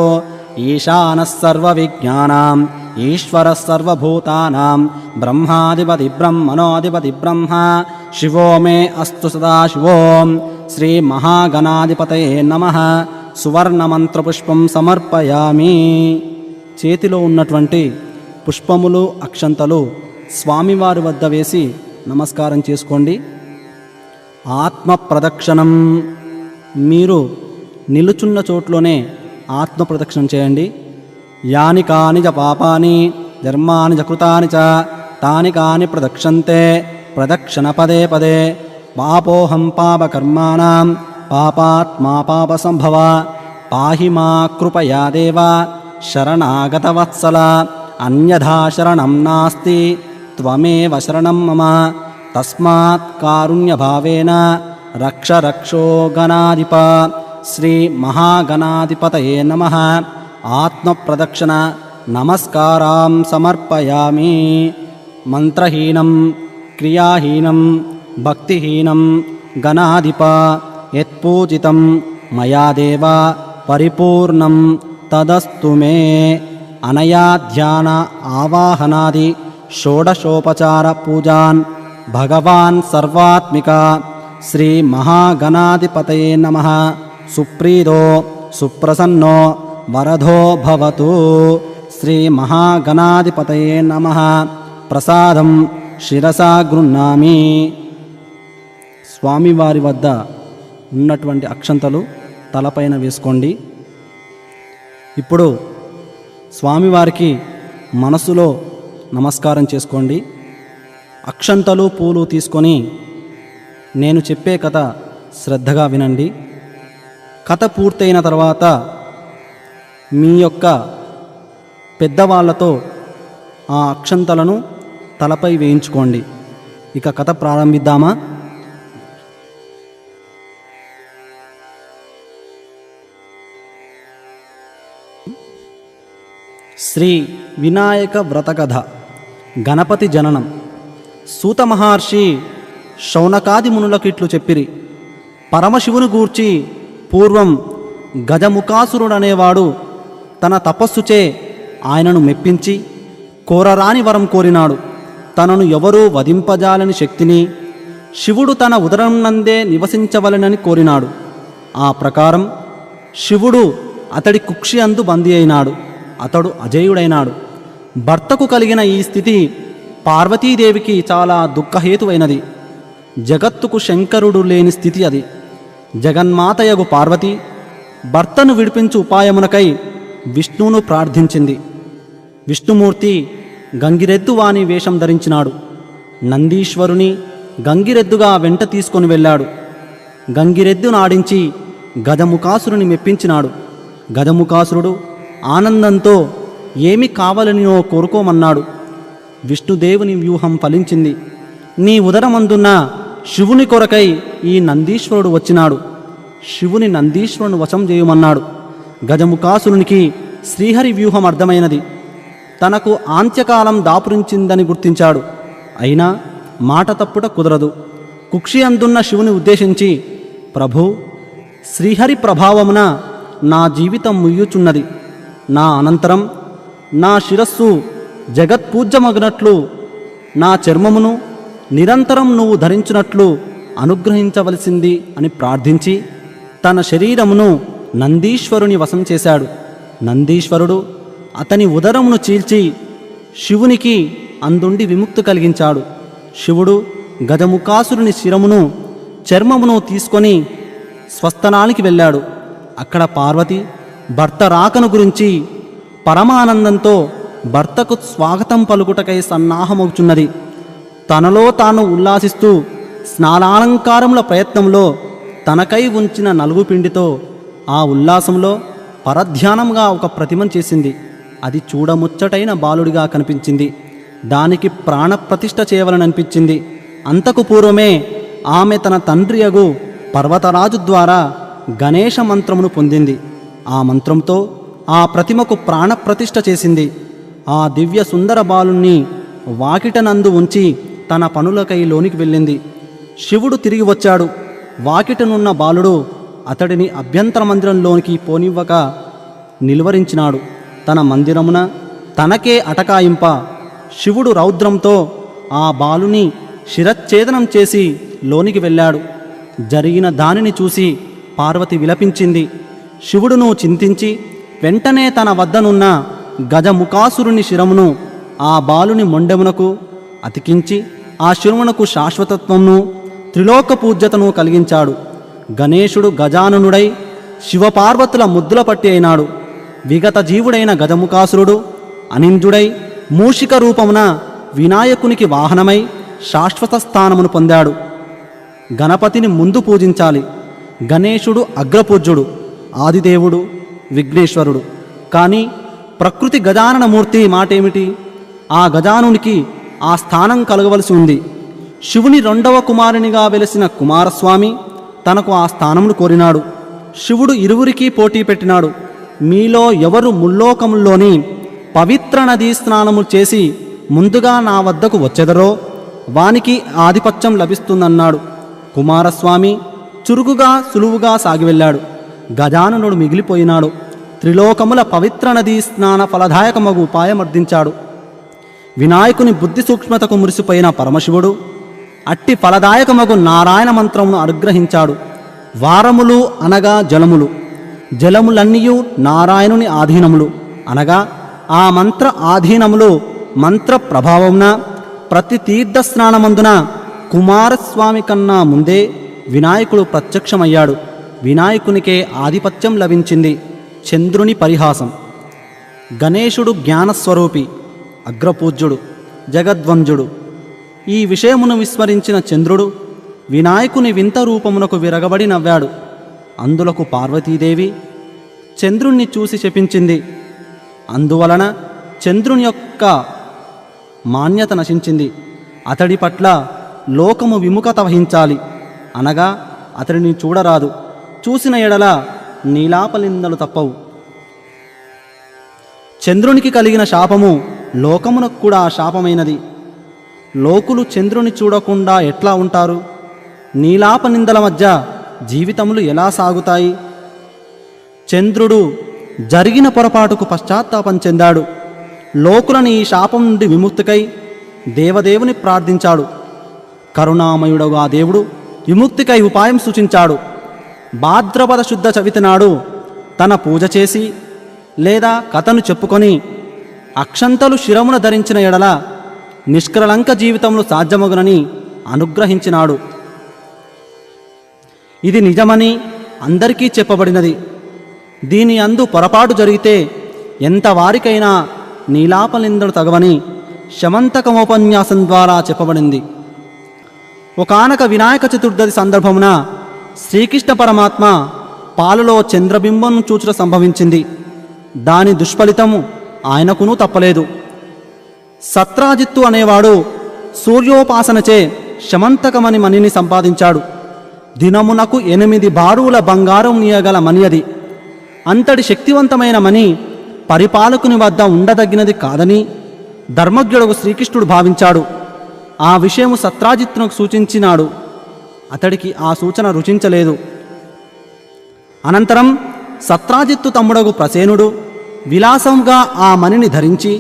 ईशानः सर्वविज्ञानाम् ईश्वरः सर्वभूतानां ब्रह्माधिपति ब्रह्मणोऽधिपति ब्रह्मा शिवो मे अस्तु सदाशिवो श्रीमहागणाधिपतये नमः సువర్ణమంత్రపుష్పం సమర్పయామి. చేతిలో ఉన్నటువంటి పుష్పములు అక్షంతలు స్వామివారి వద్ద వేసి నమస్కారం చేసుకోండి. ఆత్మ ప్రదక్షిణం, మీరు నిలుచున్న చోట్లోనే ఆత్మ ప్రదక్షిణం చేయండి. యాని కాని చ పాపాని ధర్మాని చ కృతాని చ తాని కాని ప్రదక్షంతే ప్రదక్షిణ పదే పదే. పాపోహం పాపకర్మాణం పాపాత్మా పాపసంభవ పాహి మా కృపయా దేవ శరణాగతవత్సల అన్యథా శరణం నాస్తి త్వమేవ శరణం మమ తస్మాత్ కారుణ్యభావేన రక్ష రక్షో గణాధిప. శ్రీ మహాగణాధిపతయే నమః. ఆత్మప్రదక్షిణ నమస్కారం సమర్పయామి. మంత్రహీనం క్రియాహీనం భక్తిహీనం గణాధిప యత్పూజితం మయా దేవ పరిపూర్ణం తదస్తు మే. అనయా ధ్యాన ఆవాహనాది షోడశోపచార పూజాన్ భగవాన్ సర్వాత్మిక శ్రీ మహాగణాధిపతయే నమః. సుప్రీదో సుప్రసన్నో వరదో భవతు. శ్రీ మహాగణాధిపతయే నమః. ప్రసాదం శిరసా గృహ్ణామి. స్వామివారి వద్ద ఉన్నటువంటి అక్షంతలు తలపైన వేసుకోండి. ఇప్పుడు స్వామివారికి మనసులో నమస్కారం చేసుకోండి. అక్షంతలు పూలు తీసుకొని నేను చెప్పే కథ శ్రద్ధగా వినండి. కథ పూర్తయిన తర్వాత మీ యొక్క పెద్దవాళ్లతో ఆ అక్షంతలను తలపై వేయించుకోండి. ఇక కథ ప్రారంభిద్దామా? శ్రీ వినాయక వ్రతకథ. గణపతి జననం. సూత మహర్షి శౌనకాది మునులకు ఇట్లు చెప్పిరి. పరమశివుని గూర్చి పూర్వం గజముఖాసురుడనేవాడు తన తపస్సుచే ఆయనను మెప్పించి కోరరాని వరం కోరినాడు. తనను ఎవరూ వధింపజాలని శక్తిని శివుడు తన ఉదరం నందే నివసించవలెనని కోరినాడు. ఆ ప్రకారం శివుడు అతడి కుక్షి అందు బందీ అయినాడు. అతడు అజేయుడైనాడు. భర్తకు కలిగిన ఈ స్థితి పార్వతీదేవికి చాలా దుఃఖహేతువైనది. జగత్తుకు శంకరుడు లేని స్థితి అది. జగన్మాతయగు పార్వతి భర్తను విడిపించు ఉపాయమునకై విష్ణువును ప్రార్థించింది. విష్ణుమూర్తి గంగిరెద్దు వాని వేషం ధరించినాడు. నందీశ్వరుని గంగిరెద్దుగా వెంట తీసుకొని వెళ్ళాడు. గంగిరెద్దును ఆడించి గజముఖాసురుని మెప్పించినాడు. గజముఖాసురుడు ఆనందంతో ఏమి కావాలనినో కోరుకోమన్నాడు. విష్ణుదేవుని వ్యూహం ఫలించింది. నీ ఉదరమందున్న శివుని కొరకై ఈ నందీశ్వరుడు వచ్చినాడు. శివుని నందీశ్వరుని వశం చేయమన్నాడు. గజముఖాసురునికి శ్రీహరి వ్యూహం అర్థమైనది. తనకు ఆంత్యకాలం దాపురించిందని గుర్తించాడు. అయినా మాట తప్పుట కుదరదు. కుక్షి అందున్న శివుని ఉద్దేశించి, ప్రభూ, శ్రీహరి ప్రభావమున నా జీవితం ముయ్యుచున్నది. నా అనంతరం నా శిరస్సు జగత్పూజ్యమగినట్లు నా చర్మమును నిరంతరం నువ్వు ధరించినట్లు అనుగ్రహించవలసింది అని ప్రార్థించి తన శరీరమును నందీశ్వరుని వశం చేశాడు. నందీశ్వరుడు అతని ఉదరమును చీల్చి శివునికి అందుండి విముక్తి కలిగించాడు. శివుడు గజముఖాసురుని శిరమును చర్మమును తీసుకొని స్వస్థనానికి వెళ్ళాడు. అక్కడ పార్వతి భర్త రాకను గురించి పరమానందంతో భర్తకు స్వాగతం పలుకుటకై సన్నాహమవుచున్నది. తనలో తాను ఉల్లాసిస్తూ స్నానాలంకారముల ప్రయత్నంలో తనకై ఉంచిన నలుగు పిండితో ఆ ఉల్లాసంలో పరధ్యానంగా ఒక ప్రతిమను చేసింది. అది చూడముచ్చటైన బాలుడిగా కనిపించింది. దానికి ప్రాణప్రతిష్ఠ చేయవలననిపించింది. అంతకు పూర్వమే ఆమె తన తండ్రియగు పర్వతరాజు ద్వారా గణేశ మంత్రమును పొందింది. ఆ మంత్రంతో ఆ ప్రతిమకు ప్రాణప్రతిష్ఠ చేసింది. ఆ దివ్య సుందర బాలుణ్ణి వాకిటనందు ఉంచి తన పనులకై లోనికి వెళ్ళింది. శివుడు తిరిగి వచ్చాడు. వాకిటనున్న బాలుడు అతడిని అభ్యంతర మందిరంలోనికి పోనివ్వక నిలువరించినాడు. తన మందిరమున తనకే అటకాయింప శివుడు రౌద్రంతో ఆ బాలుని శిరచ్ఛేదనం చేసి లోనికి వెళ్ళాడు. జరిగిన దానిని చూసి పార్వతి విలపించింది. శివుడును చింతించి వెంటనే తన వద్దనున్న గజముఖాసురుని శిరమును ఆ బాలుని మొండెమునకు అతికించి ఆ శిరమునకు శాశ్వతత్వమును త్రిలోక పూజ్యతను కలిగించాడు. గణేశుడు గజాననుడై శివపార్వతుల ముద్దుల పట్టి అయినాడు. విగత జీవుడైన గజముఖాసురుడు అనింద్యుడై మూషిక రూపమున వినాయకునికి వాహనమై శాశ్వత స్థానమును పొందాడు. గణపతిని ముందు పూజించాలి. గణేశుడు అగ్రపూజ్యుడు, ఆదిదేవుడు, విఘ్నేశ్వరుడు. కానీ ప్రకృతి గజాననమూర్తి మాటేమిటి? ఆ గజానునికి ఆ స్థానం కలగవలసి ఉంది. శివుని రెండవ కుమారునిగా వెలిసిన కుమారస్వామి తనకు ఆ స్థానమును కోరినాడు. శివుడు ఇరువురికి పోటీ పెట్టినాడు. మీలో ఎవరు ముల్లోకముల్లోని పవిత్ర నదీ స్నానము చేసి ముందుగా నా వద్దకు వచ్చెదరో వానికి ఆధిపత్యం లభిస్తుందన్నాడు. కుమారస్వామి చురుకుగా సులువుగా సాగి వెళ్ళాడు. గజాననుడు మిగిలిపోయినాడు. త్రిలోకముల పవిత్ర నదీ స్నాన ఫలదాయకమగు ఉపాయమర్దించాడు. వినాయకుని బుద్ధి సూక్ష్మతకు మురిసిపోయిన పరమశివుడు అట్టి ఫలదాయకమగు నారాయణ మంత్రమును అనుగ్రహించాడు. వారములు అనగా జలములు, జలములన్నీయు నారాయణుని ఆధీనములు అనగా ఆ మంత్ర ఆధీనములు మంత్ర ప్రభావమున ప్రతి తీర్థ స్నానమందున కుమారస్వామి కన్నా ముందే వినాయకుడు ప్రత్యక్షమయ్యాడు. వినాయకునికే ఆధిపత్యం లభించింది. చంద్రుని పరిహాసం. గణేశుడు జ్ఞానస్వరూపి, అగ్రపూజ్యుడు, జగద్వంజుడు. ఈ విషయమును విస్మరించిన చంద్రుడు వినాయకుని వింత రూపమునకు విరగబడి నవ్వాడు. అందులకు పార్వతీదేవి చంద్రుణ్ణి చూసి శపించింది. అందువలన చంద్రుని యొక్క మాన్యత నశించింది. అతడి పట్ల లోకము విముఖత వహించాలి, అనగా అతడిని చూడరాదు. చూసిన ఎడల నీలాపలిందలు తప్పవు. చంద్రునికి కలిగిన శాపము లోకమునకు కూడా శాపమైనది. లోకులు చంద్రుని చూడకుండా ఎట్లా ఉంటారు? నీలాపనిందల మధ్య జీవితములు ఎలా సాగుతాయి? చంద్రుడు జరిగిన పొరపాటుకు పశ్చాత్తాపం చెందాడు. లోకులని ఈ శాపం నుండి విముక్తికై దేవదేవుని ప్రార్థించాడు. కరుణామయుడుగా దేవుడు విముక్తికై ఉపాయం సూచించాడు. భాద్రపద శుద్ధ చవితి నాడు తన పూజ చేసి లేదా కథను చెప్పుకొని అక్షంతలు శిరమున ధరించిన ఎడల నిష్కలంక జీవితంలో సాధ్యమగునని అనుగ్రహించినాడు. ఇది నిజమని అందరికీ చెప్పబడినది. దీని అందు పొరపాటు జరిగితే ఎంత వారికైనా నీలాపలిందలు తగవని శమంతకమోపన్యాసం ద్వారా చెప్పబడింది. ఒకానొక వినాయక చతుర్థి సందర్భమున శ్రీకృష్ణ పరమాత్మ పాలలో చంద్రబింబం చూచుట సంభవించింది. దాని దుష్ఫలితము ఆయనకునూ తప్పలేదు. సత్రాజిత్తు అనేవాడు సూర్యోపాసనచే శమంతకమని మణిని సంపాదించాడు. దినమునకు 8 బారుల బంగారం నీయగల మణి అది. అంతటి శక్తివంతమైన మణి పరిపాలకుని వద్ద ఉండదగినది కాదని ధర్మజ్ఞుడు శ్రీకృష్ణుడు భావించాడు. ఆ విషయము సత్రాజిత్తునకు సూచించినాడు. అతడికి ఆ సూచన రుచించలేదు. అనంతరం సత్రాజిత్తు తమ్ముడగు ప్రసేనుడు విలాసంగా ఆ మణిని ధరించి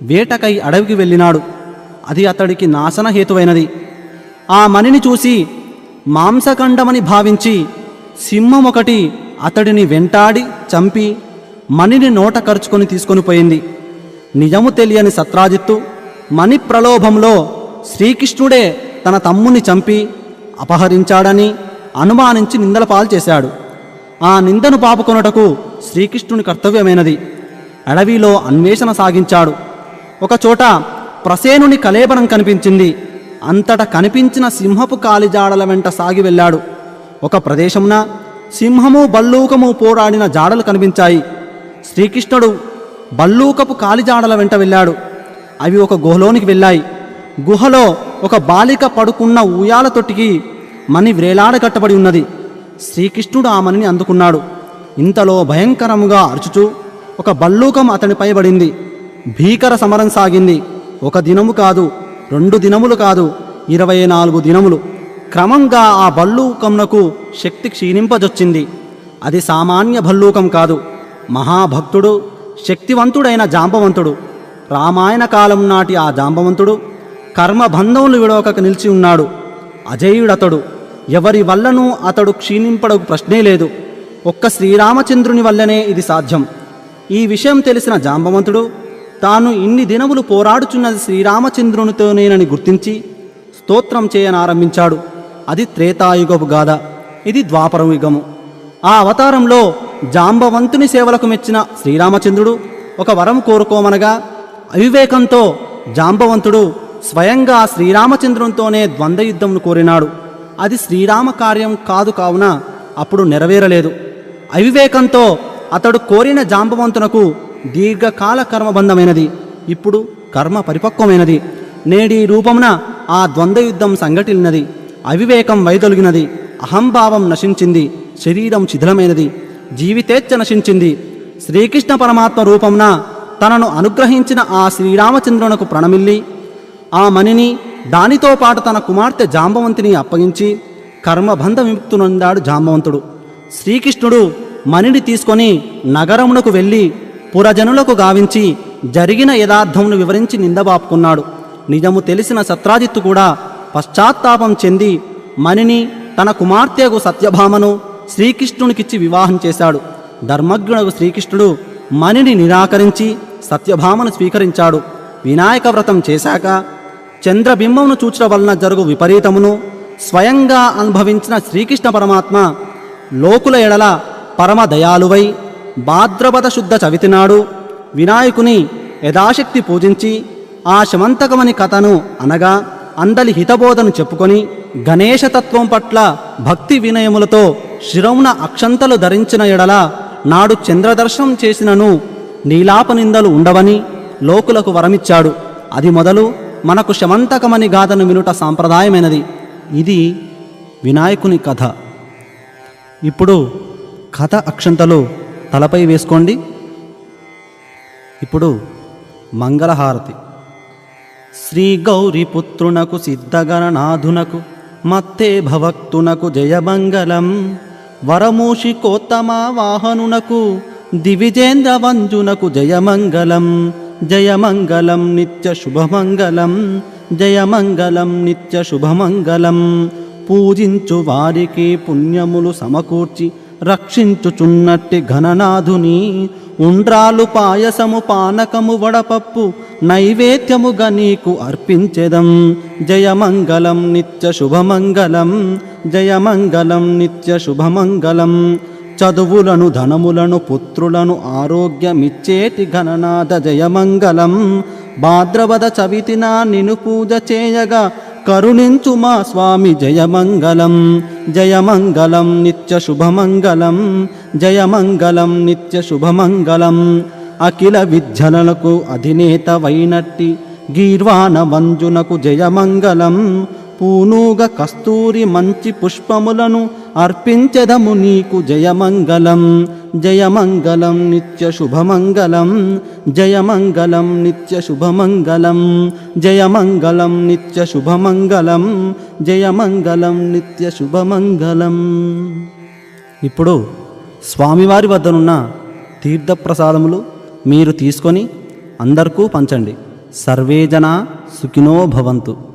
వేటకై అడవికి వెళ్ళినాడు. అది అతడికి నాశనహేతువైనది. ఆ మణిని చూసి మాంసఖండమని భావించి సింహం ఒకటి అతడిని వెంటాడి చంపి మణిని నోట కరుచుకొని తీసుకొని పోయింది. నిజము తెలియని సత్రాజిత్తు మణి ప్రలోభంలో శ్రీకృష్ణుడే తన తమ్ముని చంపి అపహరించాడని అనుమానించి నిందల పాలు చేశాడు. ఆ నిందను పాపుకొనుటకు శ్రీకృష్ణుని కర్తవ్యమైనది. అడవిలో అన్వేషణ సాగించాడు. ఒకచోట ప్రసేనుని కళేబరం కనిపించింది. అంతట కనిపించిన సింహపు కాలిజాడల వెంట సాగి వెళ్ళాడు. ఒక ప్రదేశమున సింహము బల్లూకము పోరాడిన జాడలు కనిపించాయి. శ్రీకృష్ణుడు బల్లూకపు కాలిజాడల వెంట వెళ్ళాడు. అవి ఒక గుహలోనికి వెళ్ళాయి. గుహలో ఒక బాలిక పడుకున్న ఉయ్యాల తొట్టికి మణి వ్రేలాడగట్టబడి ఉన్నది. శ్రీకృష్ణుడు ఆ మణిని అందుకున్నాడు. ఇంతలో భయంకరముగా అరుచుచూ ఒక బల్లూకం అతనిపై పడింది. భీకర సమరం సాగింది. 1 దినము కాదు, 2 దినములు కాదు, 24 దినములు. క్రమంగా ఆ భల్లూకంనకు శక్తి క్షీణింపజొచ్చింది. అది సామాన్య భల్లూకం కాదు, మహాభక్తుడు, శక్తివంతుడైన జాంబవంతుడు. రామాయణ కాలం నాటి ఆ జాంబవంతుడు కర్మబంధములు విడవక నిలిచి ఉన్నాడు. అజేయుడతడు. ఎవరి వల్లనూ అతడు క్షీణింపడకు ప్రశ్నే లేదు. ఒక్క శ్రీరామచంద్రుని వల్లనే ఇది సాధ్యం. ఈ విషయం తెలిసిన జాంబవంతుడు తాను ఇన్ని దినములు పోరాడుచున్నది శ్రీరామచంద్రునితోనేనని గుర్తించి స్తోత్రం చేయనారంభించాడు. అది త్రేతాయుగపు గాథ, ఇది ద్వాపరయుగము. ఆ అవతారంలో జాంబవంతుని సేవలకు మెచ్చిన శ్రీరామచంద్రుడు ఒక వరం కోరుకోమనగా అవివేకంతో జాంబవంతుడు స్వయంగా శ్రీరామచంద్రునితోనే ద్వంద్వయుద్ధమును కోరినాడు. అది శ్రీరామ కార్యం కాదు కావున అప్పుడు నెరవేరలేదు. అవివేకంతో అతడు కోరిన జాంబవంతునకు దీర్ఘకాల కర్మబంధమైనది. ఇప్పుడు కర్మ పరిపక్వమైనది. నేడి రూపమున ఆ ద్వంద్వయుద్ధం సంఘటిల్లినది. అవివేకం వైదొలిగినది. అహంభావం నశించింది. శరీరం శిథిలమైనది. జీవితేచ్ఛ నశించింది. శ్రీకృష్ణ పరమాత్మ రూపమున తనను అనుగ్రహించిన ఆ శ్రీరామచంద్రునకు ప్రణమిల్లి ఆ మణిని దానితో పాటు తన కుమార్తె జాంబవంతిని అప్పగించి కర్మబంధ విముక్తునొందాడు జాంబవంతుడు. శ్రీకృష్ణుడు మణిని తీసుకొని నగరమునకు వెళ్ళి పురజనులకు గావించి జరిగిన యథార్థమును వివరించి నిందబాపుకున్నాడు. నిజము తెలిసిన సత్రాజిత్తు కూడా పశ్చాత్తాపం చెంది మణిని తన కుమార్తెకు సత్యభామను శ్రీకృష్ణునికిచ్చి వివాహం చేశాడు. ధర్మజ్ఞుడు శ్రీకృష్ణుడు మణిని నిరాకరించి సత్యభామను స్వీకరించాడు. వినాయక వ్రతం చేశాక చంద్రబింబమును చూచడం వలన జరుగు విపరీతమును స్వయంగా అనుభవించిన శ్రీకృష్ణ పరమాత్మ లోకుల ఎడల పరమ దయాళువై భాద్రపద శుద్ధ చవితి నాడు వినాయకుని యథాశక్తి పూజించి ఆ శమంతకమని కథను అనగా అందలి హితబోధను చెప్పుకొని గణేశతత్వం పట్ల భక్తి వినయములతో శిరమున అక్షంతలు ధరించిన ఎడల నాడు చంద్రదర్శనం చేసినను నీలాపనిందలు ఉండవని లోకులకు వరమిచ్చాడు. అది మొదలు మనకు శమంతకమని గాథను వినుట సాంప్రదాయమైనది. ఇది వినాయకుని కథ. ఇప్పుడు కథ అక్షంతలు తలపై వేసుకోండి. ఇప్పుడు మంగళహారతి. శ్రీ గౌరీపుత్రునకు సిద్ధగణనాథునకు మత్తే భవక్తునకు జయమంగళం. వరమూషికోత్తమ వాహనునకు దివిజేంద్ర వంజునకు జయమంగళం. జయమంగళం నిత్య శుభమంగళం. జయమంగళం నిత్య శుభమంగళం. పూజించు వారికి పుణ్యములు సమకూర్చి రక్షించుచున్నట్టి ఘననాథుని ఉండ్రాలు పాయసము పానకము వడపప్పు నైవేద్యముగా నీకు అర్పించెదం. జయమంగళం నిత్య శుభమంగళం. జయమంగళం నిత్య శుభమంగళం. చదువులను ధనములను పుత్రులను ఆరోగ్యమిచ్చేటి ఘననాథ జయమంగళం. భాద్రపద చవితిన నిన్ను పూజ చేయగా కరుణించు మా స్వామి జయమంగళం. జయమంగళం నిత్య శుభమంగళం. జయమంగళం నిత్య శుభమంగళం. అఖిల విద్యలకు అధినేత వైనట్టి గీర్వాణ వంజునకు జయమంగళం. పూనూగ కస్తూరి మంచి పుష్పములను అర్పించెదము నీకు జయమంగళం. జయమంగళం నిత్య శుభమంగళం. జయమంగళం నిత్య శుభమంగళం. జయమంగళం నిత్య శుభమంగళం. జయమంగళం నిత్య శుభమంగళం. ఇప్పుడు స్వామివారి వద్దనున్న తీర్థప్రసాదములు మీరు తీసుకొని అందరికీ పంచండి. సర్వే జనా సుఖినో భవంతు.